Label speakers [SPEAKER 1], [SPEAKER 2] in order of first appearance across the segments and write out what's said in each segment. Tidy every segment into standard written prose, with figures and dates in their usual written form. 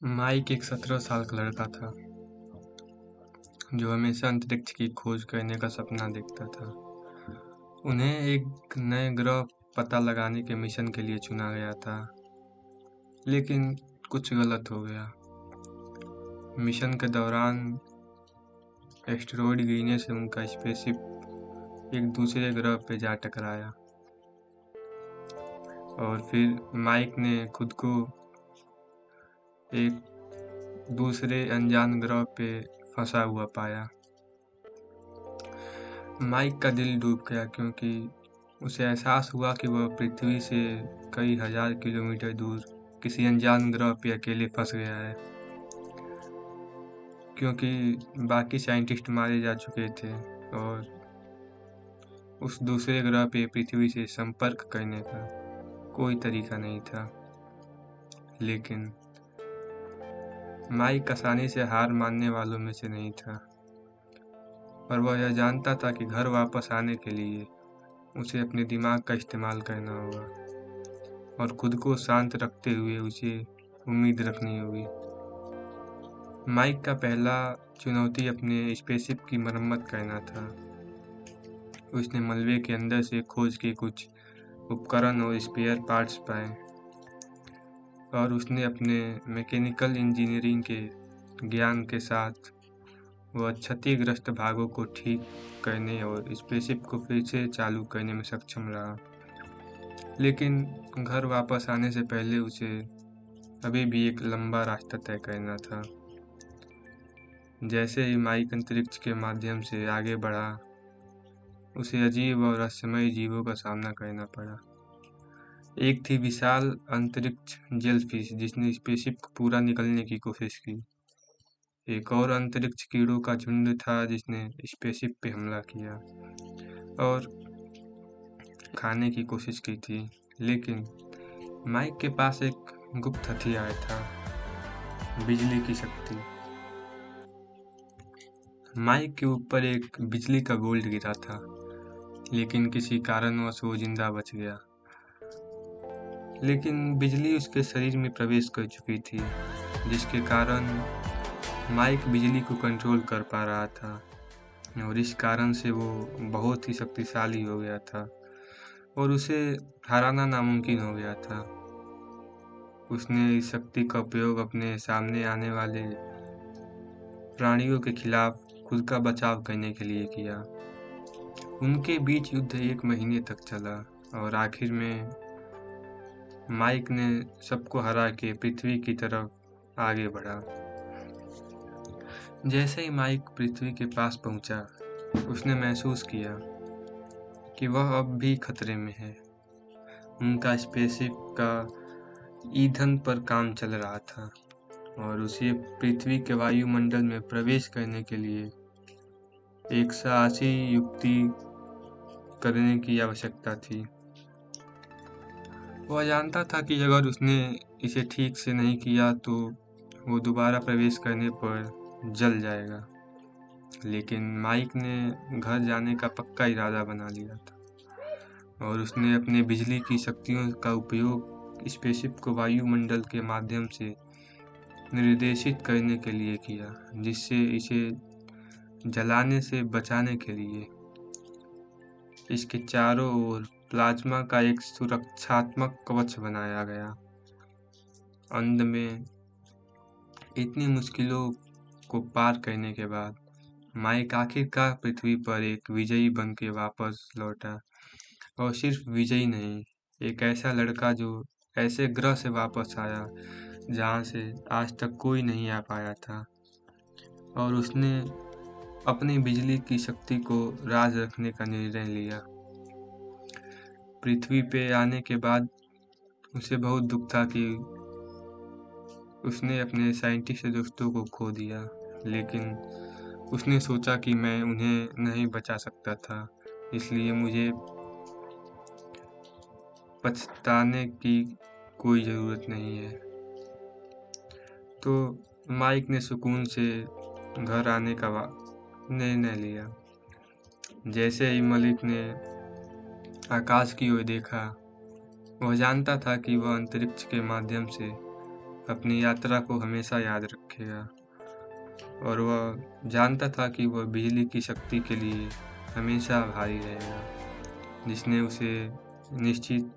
[SPEAKER 1] Mic एक 17 साल का लड़का था जो हमेशा अंतरिक्ष की खोज करने का सपना देखता था। उन्हें एक नए ग्रह पता लगाने के मिशन के लिए चुना गया था, लेकिन कुछ गलत हो गया। मिशन के दौरान एस्टेरॉयड गिरने से उनका स्पेसशिप एक दूसरे ग्रह पर जा टकराया और फिर माइक ने खुद को एक दूसरे अनजान ग्रह पे फंसा हुआ पाया। माइक का दिल डूब गया क्योंकि उसे एहसास हुआ कि वह पृथ्वी से कई हजार किलोमीटर दूर किसी अनजान ग्रह पे अकेले फंस गया है, क्योंकि बाकी साइंटिस्ट मारे जा चुके थे और उस दूसरे ग्रह पे पृथ्वी से संपर्क करने का कोई तरीका नहीं था। लेकिन माइक आसानी से हार मानने वालों में से नहीं था और वह यह जानता था कि घर वापस आने के लिए उसे अपने दिमाग का इस्तेमाल करना होगा और खुद को शांत रखते हुए उसे उम्मीद रखनी होगी। माइक का पहला चुनौती अपने स्पेसशिप की मरम्मत करना था। उसने मलबे के अंदर से खोज के कुछ उपकरण और स्पेयर पार्ट्स पाए और उसने अपने मैकेनिकल इंजीनियरिंग के ज्ञान के साथ वह क्षतिग्रस्त भागों को ठीक करने और स्पेसशिप को फिर से चालू करने में सक्षम रहा। लेकिन घर वापस आने से पहले उसे अभी भी एक लंबा रास्ता तय करना था। जैसे ही माइक अंतरिक्ष के माध्यम से आगे बढ़ा, उसे अजीब और रहस्यमय जीवों का सामना करना पड़ा। एक थी विशाल अंतरिक्ष जेलफिश जिसने स्पेसशिप को पूरा निकलने की कोशिश की। एक और अंतरिक्ष कीड़ों का झुंड था जिसने स्पेसशिप पे हमला किया और खाने की कोशिश की थी। लेकिन माइक के पास एक गुप्त हथियार था, बिजली की शक्ति। माइक के ऊपर एक बिजली का बोल्ट गिरा था, लेकिन किसी कारणवश वो जिंदा बच गया। लेकिन बिजली उसके शरीर में प्रवेश कर चुकी थी, जिसके कारण माइक बिजली को कंट्रोल कर पा रहा था और इस कारण से वो बहुत ही शक्तिशाली हो गया था और उसे हराना नामुमकिन हो गया था। उसने इस शक्ति का उपयोग अपने सामने आने वाले प्राणियों के खिलाफ खुद का बचाव करने के लिए किया। उनके बीच युद्ध 1 महीने तक चला और आखिर में माइक ने सबको हरा के पृथ्वी की तरफ आगे बढ़ा। जैसे ही माइक पृथ्वी के पास पहुंचा, उसने महसूस किया कि वह अब भी खतरे में है। उनका स्पेसशिप का ईंधन पर काम चल रहा था और उसे पृथ्वी के वायुमंडल में प्रवेश करने के लिए एक साहसी युक्ति करने की आवश्यकता थी। वह जानता था कि अगर उसने इसे ठीक से नहीं किया तो वो दोबारा प्रवेश करने पर जल जाएगा। लेकिन माइक ने घर जाने का पक्का इरादा बना लिया था और उसने अपने बिजली की शक्तियों का उपयोग स्पेसशिप को वायुमंडल के माध्यम से निर्देशित करने के लिए किया, जिससे इसे जलाने से बचाने के लिए इसके चारों ओर प्लाज्मा का एक सुरक्षात्मक कवच बनाया गया। अंत में इतनी मुश्किलों को पार करने के बाद माइक आखिरकार पृथ्वी पर एक विजयी बन के वापस लौटा और सिर्फ विजयी नहीं, एक ऐसा लड़का जो ऐसे ग्रह से वापस आया जहाँ से आज तक कोई नहीं आ पाया था और उसने अपनी बिजली की शक्ति को राज रखने का निर्णय लिया। पृथ्वी पे आने के बाद उसे बहुत दुख था कि उसने अपने साइंटिस्ट दोस्तों को खो दिया, लेकिन उसने सोचा कि मैं उन्हें नहीं बचा सकता था, इसलिए मुझे पछताने की कोई ज़रूरत नहीं है। तो माइक ने सुकून से घर आने का निर्णय लिया। जैसे ही मलिक ने आकाश की ओर देखा, वह जानता था कि वह अंतरिक्ष के माध्यम से अपनी यात्रा को हमेशा याद रखेगा और वह जानता था कि वह बिजली की शक्ति के लिए हमेशा आभारी रहेगा, जिसने उसे निश्चित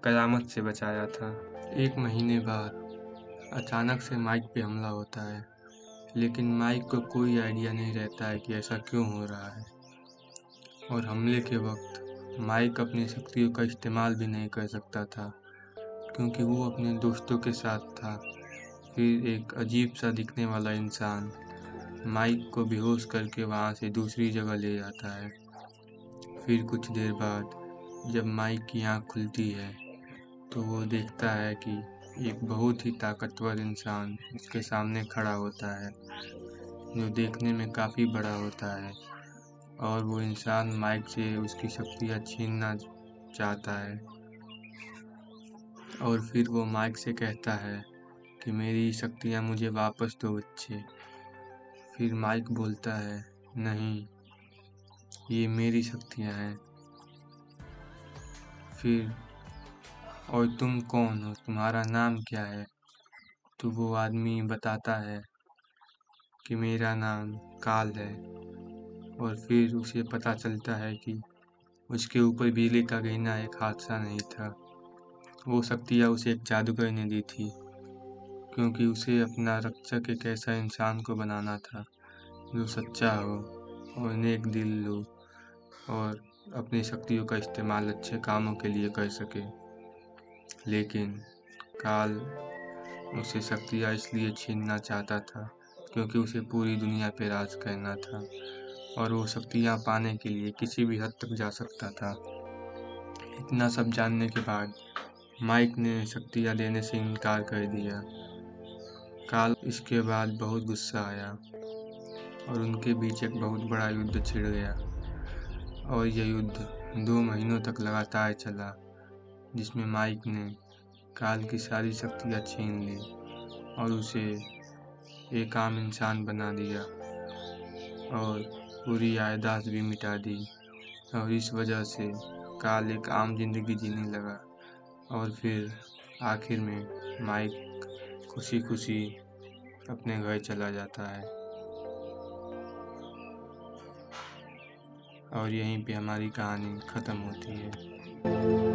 [SPEAKER 1] कयामत से बचाया था। 1 महीने बाद अचानक से माइक पे हमला होता है, लेकिन माइक को कोई आइडिया नहीं रहता है कि ऐसा क्यों हो रहा है। और हमले के वक्त माइक अपनी शक्तियों का इस्तेमाल भी नहीं कर सकता था, क्योंकि वो अपने दोस्तों के साथ था। फिर एक अजीब सा दिखने वाला इंसान माइक को बेहोश करके वहाँ से दूसरी जगह ले जाता है। फिर कुछ देर बाद जब माइक की आँख खुलती है तो वो देखता है कि एक बहुत ही ताकतवर इंसान उसके सामने खड़ा होता है, जो देखने में काफ़ी बड़ा होता है। और वो इंसान माइक से उसकी शक्तियाँ छीनना चाहता है और फिर वो माइक से कहता है कि मेरी शक्तियाँ मुझे वापस दो बच्चे। फिर माइक बोलता है, नहीं, ये मेरी शक्तियाँ हैं। फिर, और तुम कौन हो, तुम्हारा नाम क्या है? तो वो आदमी बताता है कि मेरा नाम काल है। और फिर उसे पता चलता है कि उसके ऊपर बिजली का गिरना एक हादसा नहीं था, वो शक्तियाँ उसे एक जादूगर ने दी थी, क्योंकि उसे अपना रक्षक एक ऐसा इंसान को बनाना था जो सच्चा हो और नेक दिल हो और अपनी शक्तियों का इस्तेमाल अच्छे कामों के लिए कर सके। लेकिन काल उसे शक्तियाँ इसलिए छीनना चाहता था क्योंकि उसे पूरी दुनिया पे राज करना था और वो शक्तियाँ पाने के लिए किसी भी हद तक जा सकता था। इतना सब जानने के बाद माइक ने शक्तियाँ लेने से इनकार कर दिया। काल इसके बाद बहुत गुस्सा आया और उनके बीच एक बहुत बड़ा युद्ध छिड़ गया और यह युद्ध 2 महीनों तक लगातार चला, जिसमें माइक ने काल की सारी शक्तियाँ छीन ली और उसे एक आम इंसान बना दिया और पूरी याददाश्त भी मिटा दी। और इस वजह से काल एक आम जिंदगी जीने लगा और फिर आखिर में माइक खुशी खुशी अपने घर चला जाता है। और यहीं पे हमारी कहानी ख़त्म होती है।